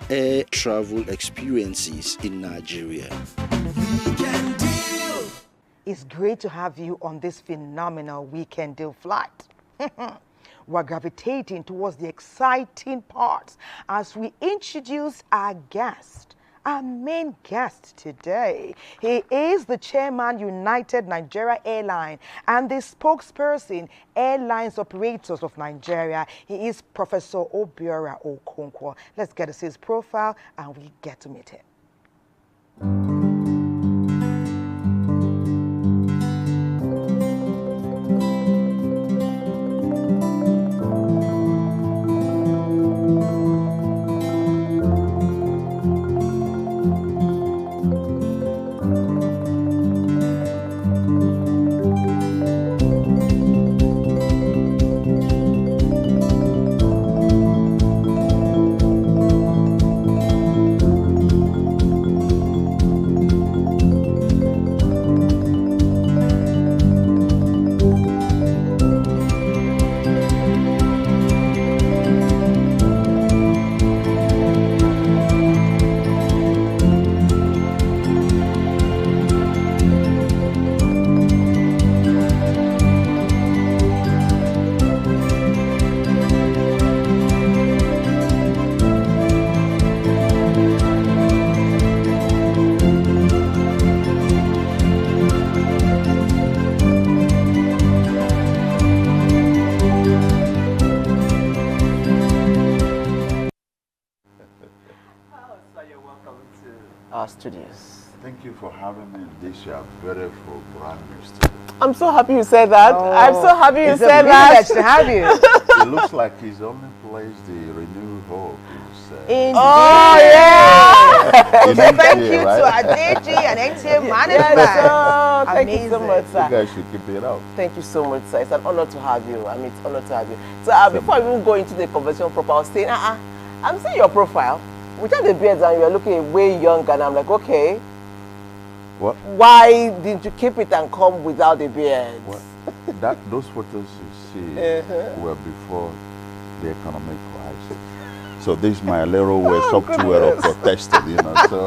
air travel experiences in Nigeria. It's great to have you on this phenomenal weekend deal flight. We're gravitating towards the exciting parts as we introduce our guest. Our main guest today, he is the chairman, United Nigeria Airlines, and the spokesperson, Airlines Operators of Nigeria. He is Professor Obiora Okonkwo. Let's get to see his profile and we get to meet him. Studios. Thank you for having me in this your beautiful brand new studio. I'm so happy you said that. Oh, I'm so happy you said that. It's a privilege to have you. It looks like he's only plays the Renew Hope. Oh yeah! In Thank NTA, you right? to our DG and NTA management. Yes, thank you so much, sir. You guys should keep it up. Thank you so much, sir. It's an honor to have you. I mean, it's an honor to have you. So before we even go into the conversation proper, I was saying, I'm seeing your profile. Without the beards and you're looking way younger, and I'm like, okay. What? Why didn't you keep it and come without the beard? Those photos you see were before the economic crisis. So this is my little software of protesting, you know. So.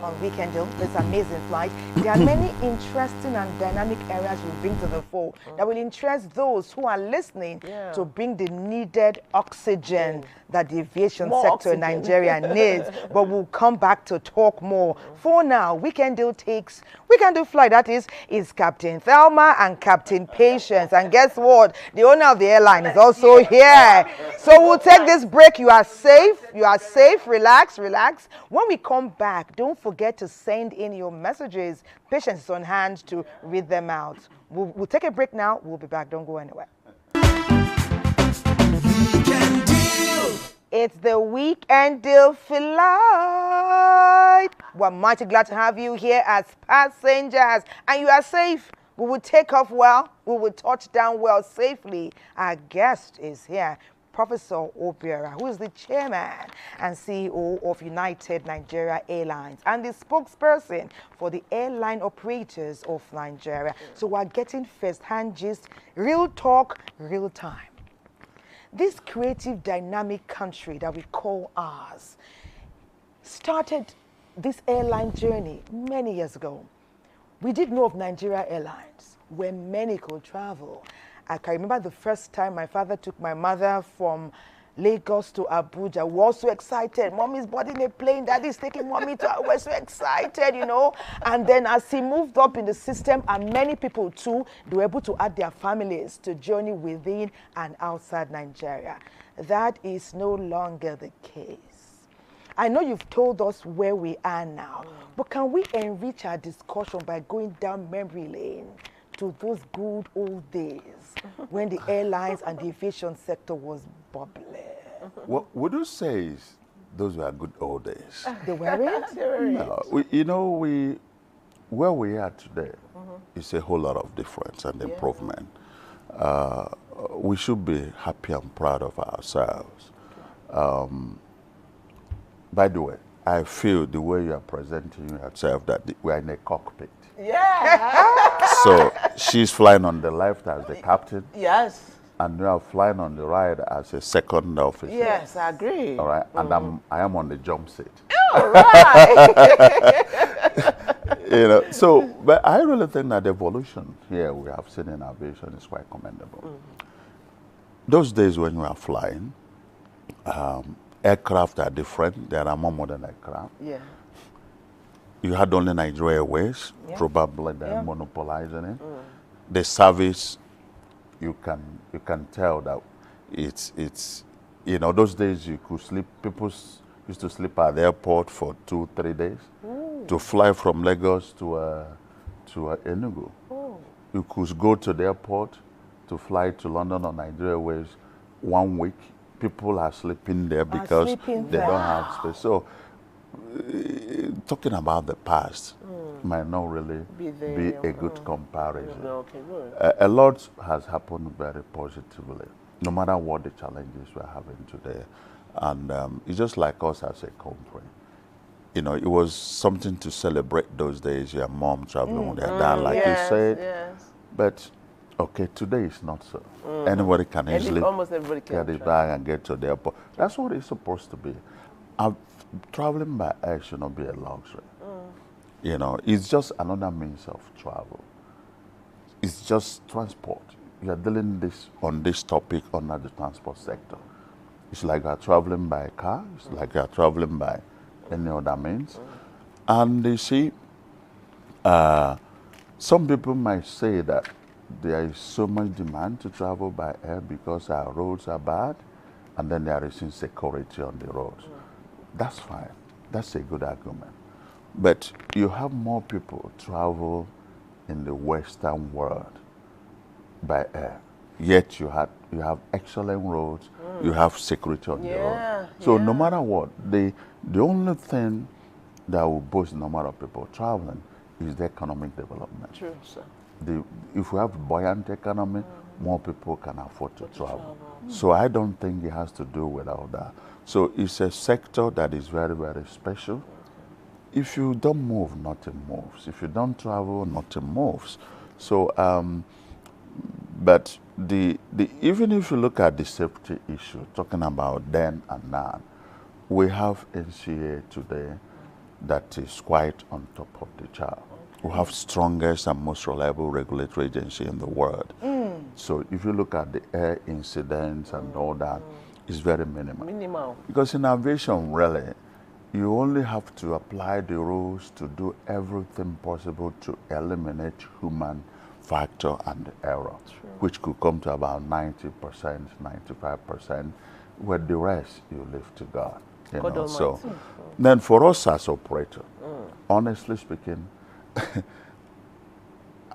On Weekend Deal, this amazing flight. There are many interesting and dynamic areas we bring to the fore that will interest those who are listening to bring the needed oxygen that the aviation sector in Nigeria needs. But we'll come back to talk more. For now, Weekend Deal flight, that is Captain Thelma and Captain Patience. And guess what? The owner of the airline is also here. So we'll take this break. You are safe. You are safe. Relax, relax. When we come back, don't forget to send in your messages. Patience is on hand to read them out. We'll take a break now. We'll be back. Don't go anywhere. It's the Weekend Deal flight. We're mighty glad to have you here as passengers. And you are safe. We will take off well. We will touch down well safely. Our guest is here, Professor Obiora, who is the chairman and CEO of United Nigeria Airlines and the spokesperson for the Airline Operators of Nigeria. So we're getting first-hand gist, real talk, real time. This creative, dynamic country that we call ours started this airline journey many years ago. We did know of Nigeria Airlines, where many could travel. I can remember the first time my father took my mother from Lagos to Abuja. We were so excited. Mommy's boarding a plane. Daddy's taking mommy to. We're so excited, you know. And then as he moved up in the system, and many people too, they were able to add their families to journey within and outside Nigeria. That is no longer the case. I know you've told us where we are now, but can we enrich our discussion by going down memory lane to those good old days when the airlines and the aviation sector was bubbling? What would you say is those were good old days? They weren't? Where we are today is a whole lot of difference and improvement. We should be happy and proud of ourselves. By the way, I feel the way you are presenting yourself that we are in a cockpit. Yeah. So she's flying on the left as the captain. Yes. and you are flying on the ride as a second officer. Yes, I agree. All right, and I am on the jump seat. All right. You know, so, but I really think that the evolution here we have seen in aviation is quite commendable. Those days when you are flying, aircraft are different. There are more modern aircraft. Yeah. You had only Nigerian Airways, probably they're Yeah. monopolizing it. The service, you can tell that it's you know, those days you could sleep. People used to sleep at the airport for 2-3 days to fly from Lagos to Enugu. You could go to the airport to fly to London on Nigeria Airways 1 week. People are sleeping there because sleeping they there. don't have space. So, talking about the past might not really be a good comparison. Okay, good. A lot has happened very positively, no matter what the challenges we're having today. And it's just like us as a country. You know, it was something to celebrate those days, your mom traveling with her dad, like you said. Yes. But, okay, today is not so. Anybody can easily Almost everybody can get it travel. back and get to the airport. That's what it's supposed to be. Traveling by air should not be a luxury. You know, it's just another means of travel. It's just transport. You are dealing on this topic under the transport sector. It's like you are traveling by a car. It's like you are traveling by any other means. And you see, some people might say that there is so much demand to travel by air because our roads are bad, and then there is insecurity on the roads. That's fine. That's a good argument. But you have more people travel in the Western world by air. Yet you have excellent roads, you have security on the road. So no matter what, the only thing that will boost the number of people traveling is the economic development. True, sir. If we have a buoyant economy, more people can afford to travel. So I don't think it has to do with all that. So it's a sector that is very, very special. If you don't move, nothing moves. If you don't travel, nothing moves. So, but even if you look at the safety issue, talking about then and now, we have NTA today that is quite on top of the chart. We have strongest and most reliable regulatory agency in the world. So if you look at the air incidents and all that, it's very minimal. Because in aviation, really, you only have to apply the rules to do everything possible to eliminate human factor and error, which could come to about 90%, 95%, with the rest you leave to God. You know? So then for us as operator, honestly speaking,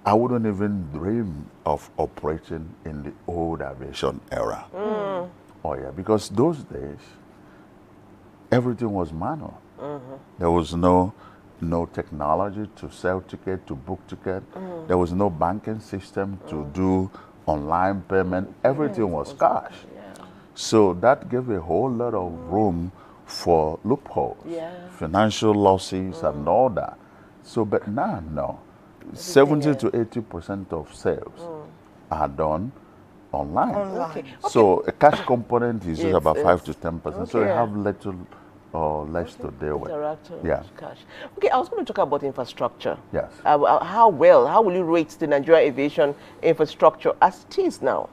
I wouldn't even dream of operating in the old aviation era. Oh yeah, because those days, everything was manual. There was no technology to sell ticket, to book ticket. There was no banking system to do online payment. Everything was cash. So that gave a whole lot of room for loopholes, financial losses and all that. So, but now, no. 70 to 80% of sales are done online. Okay. So a cash component is just about 5 to 10%. So you have little or less to deal with. Cash. Okay, I was going to talk about infrastructure. Yes. How will you rate the Nigerian aviation infrastructure as it is now?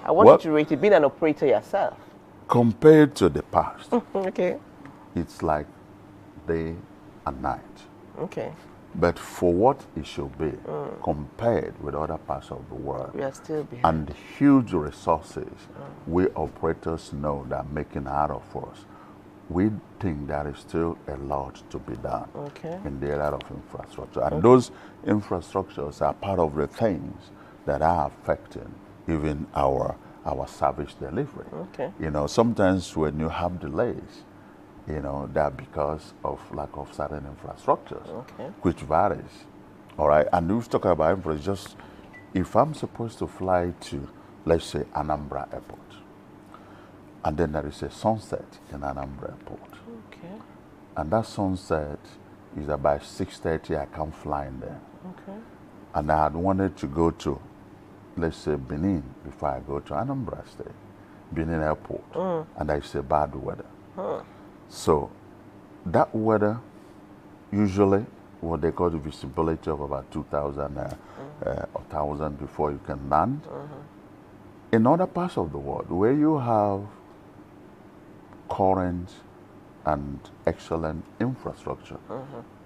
I want you to rate it, being an operator yourself. Compared to the past, Okay. it's like day and night. Okay. But for what it should be, compared with other parts of the world, We are still behind. and huge resources we operators know that are making out of us, we think there is still a lot to be done in the area of infrastructure. And those infrastructures are part of the things that are affecting even our service delivery. You know, sometimes when you have delays, you know, that because of lack of certain infrastructures, which varies. All right, and we've talked about infrastructure. Just if I'm supposed to fly to, let's say, Anambra Airport, and then there is a sunset in Anambra Airport, and that sunset is about 6:30. I can't fly in there, and I had wanted to go to let's say Benin, before I go to Anambra State, Benin Airport, and I say bad weather. So that weather, usually what they call the visibility of about 2,000 or 1,000 before you can land. In other parts of the world, where you have current and excellent infrastructure,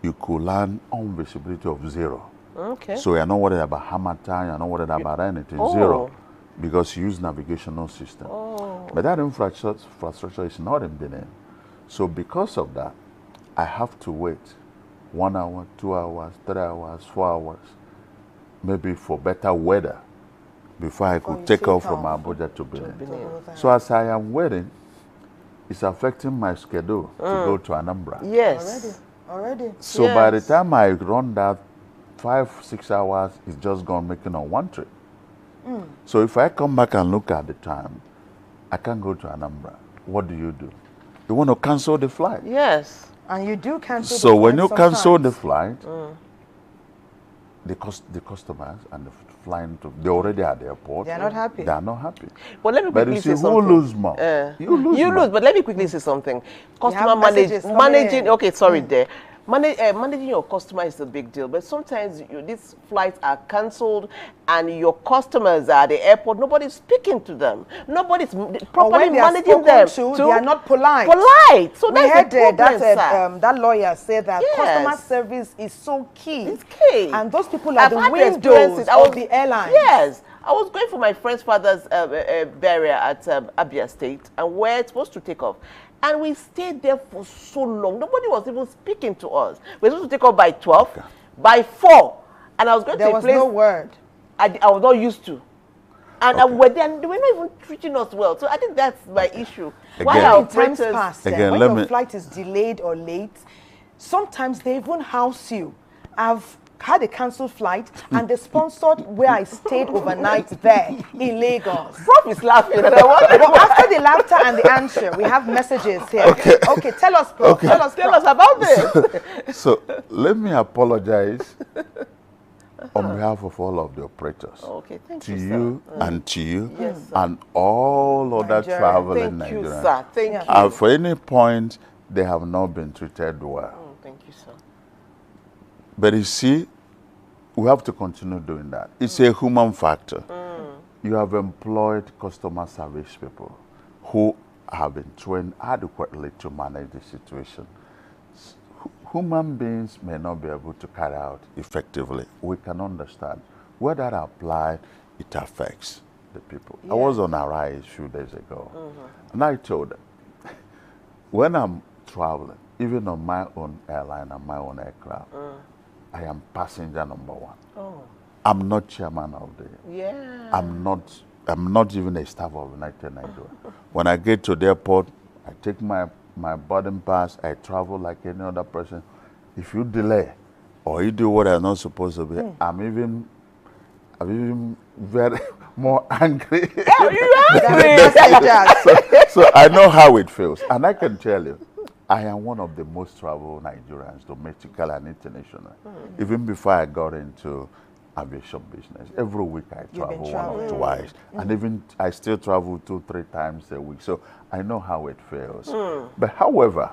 you could land on visibility of 0. Okay. So you're not worried about hammer time, you're not worried about anything, 0, because you use navigational system. But that infrastructure is not in Benin. So because of that, I have to wait 1 hour, 2 hours, 3 hours, 4 hours, maybe for better weather, before I could take off from Abuja to Benin. So as I am waiting, it's affecting my schedule to go to Anambra. Yes. Already. So by the time I run that 5-6 hours, it's just gone making on one trip. So if I come back and look at the time, I can't go to Anambra. What do? You want to cancel the flight. Yes. And you do cancel So the flight when you sometimes. cancel the flight, the customers and the flying to, they're already at the airport. They are not happy. They are not happy. But let me But quickly you say see, something. who lose more? You lose. But let me quickly say something. Customer messages coming managing. in. Okay, sorry there. Managing your customer is a big deal, but sometimes these flights are cancelled and your customers are at the airport. Nobody's speaking to them. Nobody's properly managing them. They are not polite. So we that's heard the problem, that lawyer said that Yes. customer service is so key. It's key. And those people are I've the had windows experiences. of the airlines. Yes. I was going for my friend's father's burial at Abia State, and we're supposed to take off. And we stayed there for so long. Nobody was even speaking to us. We were supposed to take off by 12, by 4. And I was going to a place. There was no word. I was not used to. And we're there, and they were not even treating us well. So I think that's my issue. Again, When times pass, again, when your flight is delayed or late, sometimes they even house you. I've had a cancelled flight, and they sponsored where I stayed overnight there in Lagos. Prof is laughing. And But after the laughter and the answer, we have messages here. Okay, tell us, Prof. Okay. Tell us about this. So let me apologize on behalf of all of the operators. Okay, thank to you, you sir. and to you Yes, sir. and all other Nigeria. traveling Thank you, Nigerians. sir. Thank you. And for any point, they have not been treated well. Thank you, sir. But you see, we have to continue doing that. It's a human factor. You have employed customer service people who have been trained adequately to manage the situation. Human beings may not be able to carry out effectively. We can understand. Where that applied, it affects the people. I was on a ride a few days ago, and I told them, when I'm traveling, even on my own airline and my own aircraft, I am passenger number 1. I'm not chairman of the. I'm not even a staff of United Nigeria. When I get to the airport, I take my boarding pass. I travel like any other person. If you delay or you do what I'm not supposed to be, I'm even very more angry. So I know how it feels, and I can tell you, I am one of the most traveled Nigerians, domestically and international. Even before I got into aviation business, every week I travel 1 or 2 twice, and even I still travel 2-3 times a week. So I know how it feels. But however,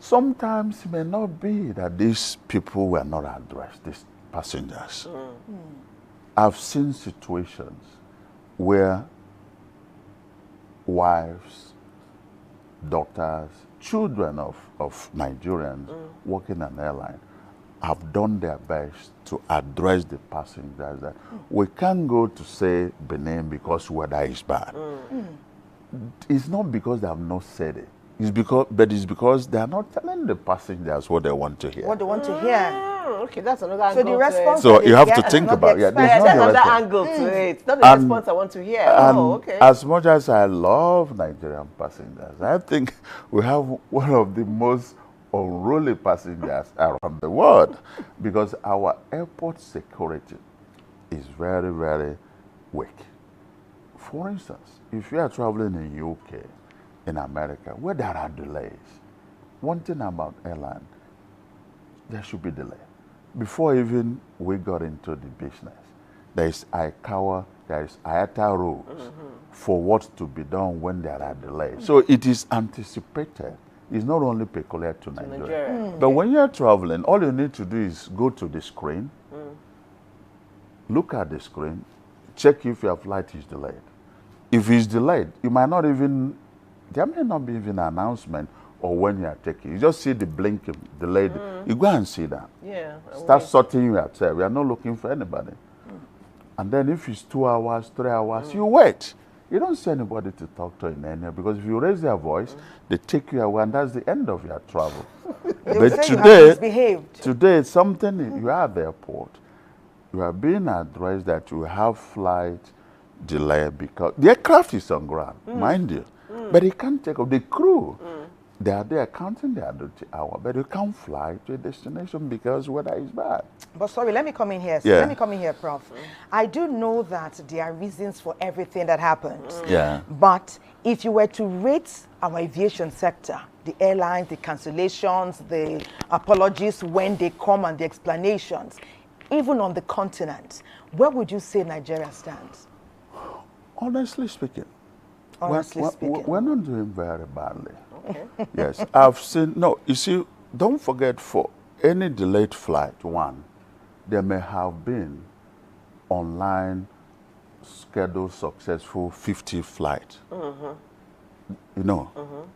sometimes it may not be that these people were not addressed, these passengers. I've seen situations where wives, doctors, children of Nigerians working an airline have done their best to address the passengers that we can't go to, say, Benin because weather is bad. It's not because they have not said it. It's because they are not telling the passengers what they want to hear. What they want to hear. Okay, that's another So angle. the response. So you have to get think is not about the there's expected. not That's the another response. angle to it. It's not the And- response I want to hear. And Okay. as much as I love Nigerian passengers, I think we have one of the most unruly passengers around the world, because our airport security is very, very weak. For instance, if you are traveling in UK, in America, where there are delays, one thing about airline, there should be delay. Before even we got into the business, there is ICAWA, there is IATA rules for what to be done when there are delays. So it is anticipated. It's not only peculiar to Nigeria. But when you're traveling, all you need to do is go to the screen, look at the screen, check if your flight is delayed. If it's delayed, you might not even, there may not be even an announcement or when you are taking. You just see the blinking, delayed. You go and see that. Yeah. Start sorting yourself. We are not looking for anybody. And then if it's 2 hours, 3 hours, you wait. You don't see anybody to talk to in any, because if you raise their voice, they take you away, and that's the end of your travel. But today, something, you are at the airport, you are being addressed that you have flight delay because the aircraft is on ground, mind you, but it can't take off. The crew, they are there counting their duty hour, but you can't fly to a destination because weather is bad. But sorry, let me come in here. Yeah. Let me come in here, Prof. I do know that there are reasons for everything that happens. Yeah. But if you were to rate our aviation sector, the airlines, the cancellations, the apologies when they come and the explanations, even on the continent, where would you say Nigeria stands? Honestly speaking, Honestly we're not doing very badly. Okay. Yes, I've seen, no, you see, don't forget, for any delayed flight, there may have been online scheduled successful 50 flights. You know,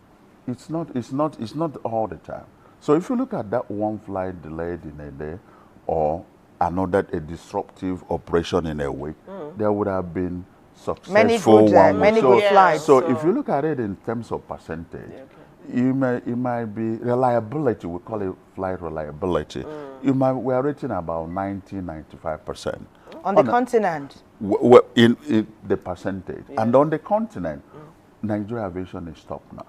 it's not all the time. So if you look at that one flight delayed in a day, or another a disruptive operation in a week, there would have been successful many good flights. So if you look at it in terms of percentage, it might be reliability. We call it flight reliability. We are rating about 90–95%. On the continent? In the percentage. And on the continent, Nigeria aviation is top notch.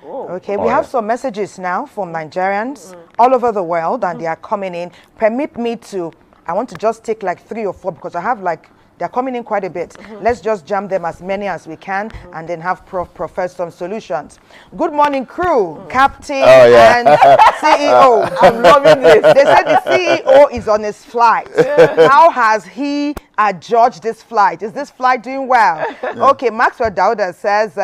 Okay, we have some messages now from Nigerians all over the world, and they are coming in. Permit me to, I want to just take like 3 or 4 because I have like, they're coming in quite a bit. Let's just jam them as many as we can and then have profess some solutions. Good morning, crew, captain and CEO. I'm loving this. They said the CEO is on his flight. How has he adjudged this flight? Is this flight doing well? Okay, Maxwell Dauda says,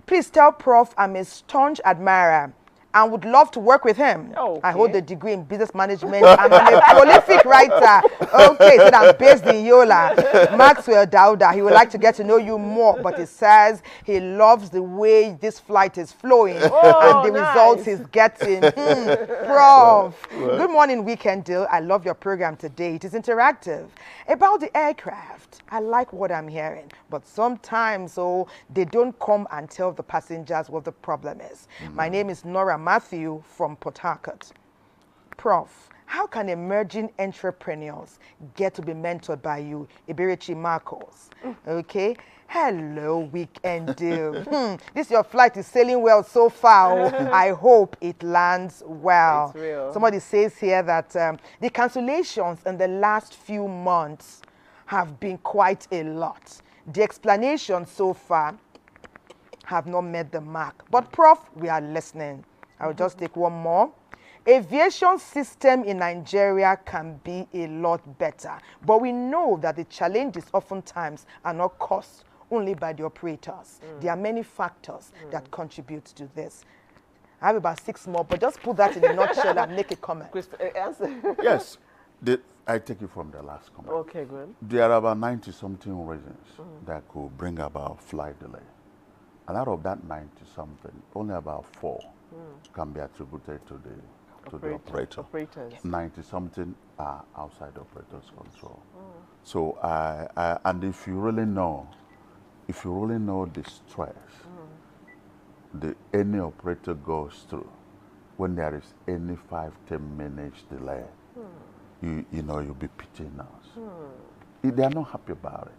please tell Prof I'm a staunch admirer and would love to work with him. Okay. I hold a degree in business management. I'm a prolific writer. Okay, so I'm based in Yola. Maxwell Dauda, he would like to get to know you more, but he says he loves the way this flight is flowing and the results he's getting. Prof, good morning, Weekend Deal. I love your program today. It is interactive. About the aircraft, I like what I'm hearing, but sometimes they don't come and tell the passengers what the problem is. My name is Nora Matthew from Port Harcourt. Prof, how can emerging entrepreneurs get to be mentored by you, Iberichi Marcos? Okay. Hello, Weekend Deal. Your flight is sailing well so far. I hope it lands well. It's real. Somebody says here that the cancellations in the last few months have been quite a lot. The explanations so far have not met the mark. But Prof, we are listening. I'll just take one more. Aviation system in Nigeria can be a lot better, but we know that the challenges oftentimes are not caused only by the operators. There are many factors that contribute to this. I have about 6 more, but just put that in a nutshell and make a comment. Answer. Yes, I take it from the last comment. Okay, good. There are about 90-something reasons that could bring about flight delay. And out of that 90-something, only about 4 can be attributed to the operator. Operators. 90-something are outside the operator's control. So, and if you really know the stress any operator goes through when there is any 5–10 minutes delay, you'll be pitying us. They are not happy about it.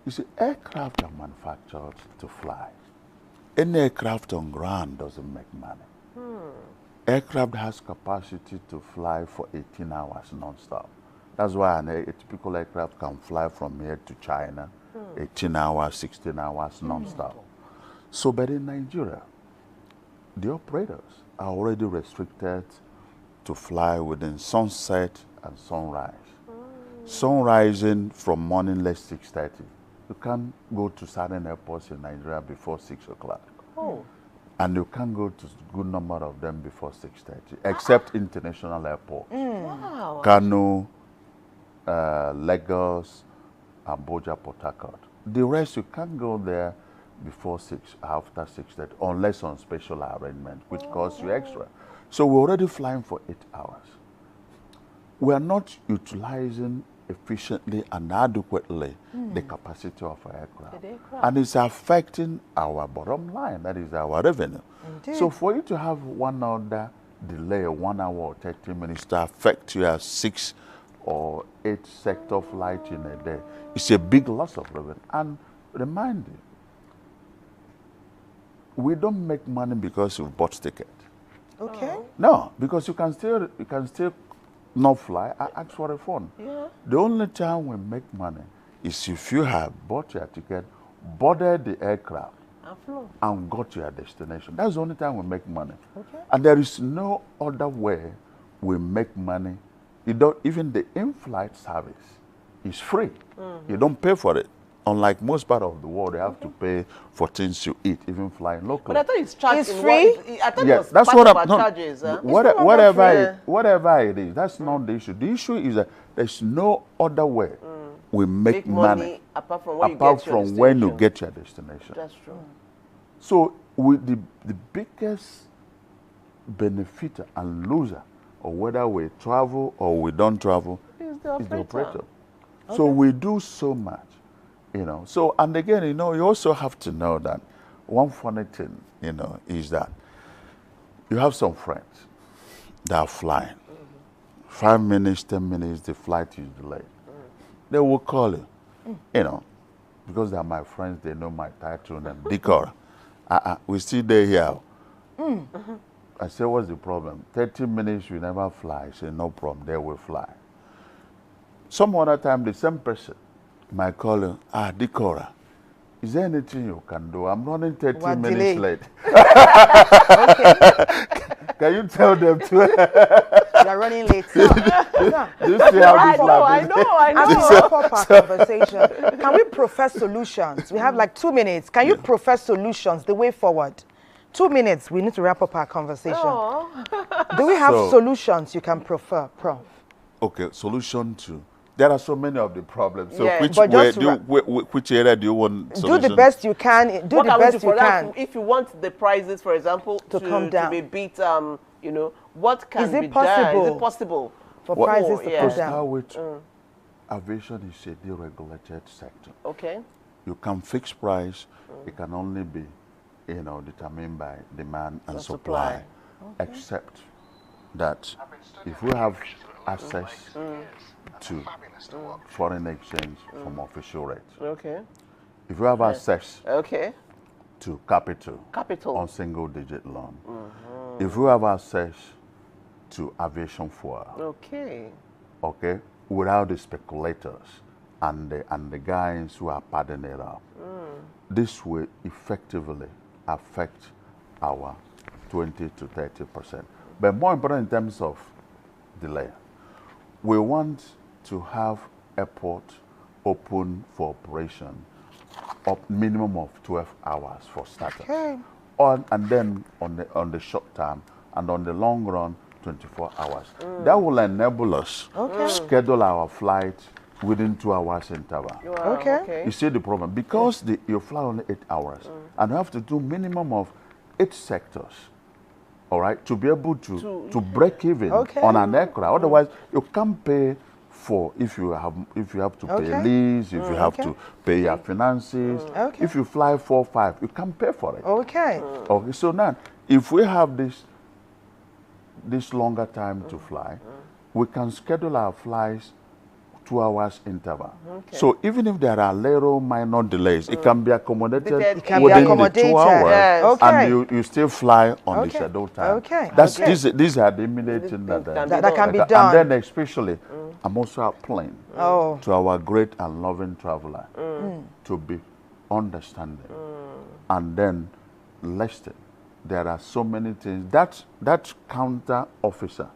You see, aircraft are manufactured to fly. Any aircraft on ground doesn't make money. Aircraft has capacity to fly for 18 hours non-stop. That's why a typical aircraft can fly from here to China, 18 hours, 16 hours non-stop. So, but in Nigeria, the operators are already restricted to fly within sunset and sunrise. Sun rising from morning, less 6:30. You can't go to certain airports in Nigeria before 6 o'clock. Oh. And you can't go to a good number of them before 6:30, except international airports. Wow. Kano, Lagos, Abuja, Port Harcourt. The rest, you can't go there before 6, after 6:30, unless on special arrangement, which costs you extra. So we're already flying for 8 hours. We are not utilizing efficiently and adequately the capacity of our aircraft. And it's affecting our bottom line, that is our revenue. Indeed. So for you to have one order delay, 1 hour or 30 minutes to affect your 6 or 8 sector flight in a day, it's a big loss of revenue. And remind you, we don't make money because you've bought ticket. Okay. No, because you can still not fly, ask for a refund. Yeah. The only time we make money is if you have bought your ticket, boarded the aircraft, and got to your destination. That's the only time we make money. Okay. And there is no other way we make money. You don't, even the in-flight service is free. You don't pay for it. Unlike most part of the world, they have to pay for things you eat, even flying locally. But I thought it's charged It's in free? I thought Yeah, it was that's part what of I'm our no, charges. Huh? whatever it is, that's not the issue. The issue is that there's no other way we make money apart from when when you get your destination. That's true. So with the biggest benefiter and loser, or whether we travel or we don't travel, Is the operator. So we do so much, you know. So, and again, you know, you also have to know that one funny thing, you know, is that you have some friends that are flying. 5 minutes, 10 minutes, the flight is delayed. They will call you, you know, because they're my friends, they know my title and decor. We still there here. I say, what's the problem? 30 minutes, you never fly. I say, no problem, they will fly. Some other time, the same person might call you, Decora, is there anything you can do? I'm running 30 minutes late. Can you tell them to? You're running late. No. I know. As we wrap up our conversation, can we profess solutions? We have like 2 minutes. Can you profess solutions, the way forward? 2 minutes, we need to wrap up our conversation. Do we have solutions you can prefer, Prof? Okay, solution to. There are so many of the problems. So Yeah, which area do you want solution? Do the best you can. Do What the best you can. If you want the prices, for example, to come down, to be beat, you know, what can be possible? done? Is it possible For prices to come To down. start with, aviation is a deregulated sector. Okay. You can fix price. It can only be, you know, determined by demand and supply. Except that if we have access to foreign exchange from official rates. Okay. If we have access to capital on single-digit loan. If we have access to aviation fuel. Okay, without the speculators and the guys who are padding it up. This will effectively affect our 20 to 30%. But more important in terms of delay, we want to have airport open for operation of minimum of 12 hours for starters. Okay. And then on the short term and on the long run, 24 hours. That will enable us to schedule our flight within 2 hours interval. Wow, Okay. You see the problem? Because you fly only 8 hours and you have to do minimum of 8 sectors. All right, to be able to break even on an aircraft. Otherwise, you can't pay for if you have to pay lease, if you have to pay your finances. If you fly 4 or 5, you can't pay for it. Okay. Okay. So now, if we have this longer time to fly, we can schedule our flights 2 hours interval. So even if there are little minor delays, it can be accommodated within the 2 hours, Yes. and you still fly on the scheduled time. These are the immediate things That can be done. And then especially, I'm also appealing to our great and loving traveler to be understanding and then listening there are so many things. That counter officer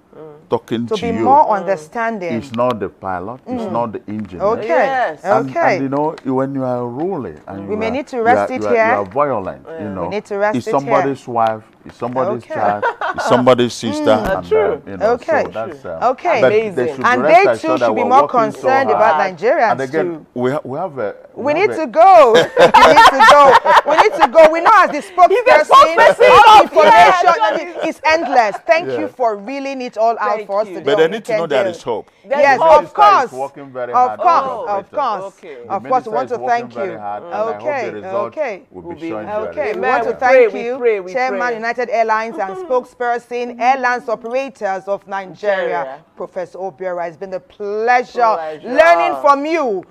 talking To to be you more understanding. is not the pilot, it's not the engineer. Okay. Yes. Okay. And you know, when you are ruling and We you may are, need to rest it you here. are violent, you know. We need to rest it's it here. somebody's wife, it's somebody's Okay. child, it's somebody's sister, and True. you know, Okay. so that's Okay. but Amazing. they should And be they rest too assured that should be we're more working so concerned hard. about Nigerians And again, too. we have a We need have to a- go. We need to go. We need to go. We know as the spokesperson, all information I mean, is endless. Thank you for reeling it all out for us you. today. But they on need to know Weekend there Deal. is hope. Yes, hope. of course. Working very Of hard course, to of operate course. Okay. Of The course, we minister want is to thank working very you. hard, and I hope Okay, the result okay. will be showing Okay, we Amen. want to We thank pray, you, we pray, we Chairman pray. United Airlines and spokesperson, Airlines Operators of Nigeria, Nigeria. Professor Obiora. It's been a pleasure Pleasure. learning from you.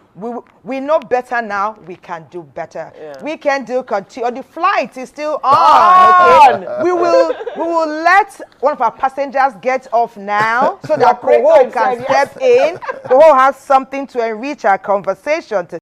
We know better now. We can do better. Yeah. We can do continue. The flight is still on. Okay? we will let one of our passengers get off now so that operator Koho himself, can yes. step in. Koho has something to enrich our conversation.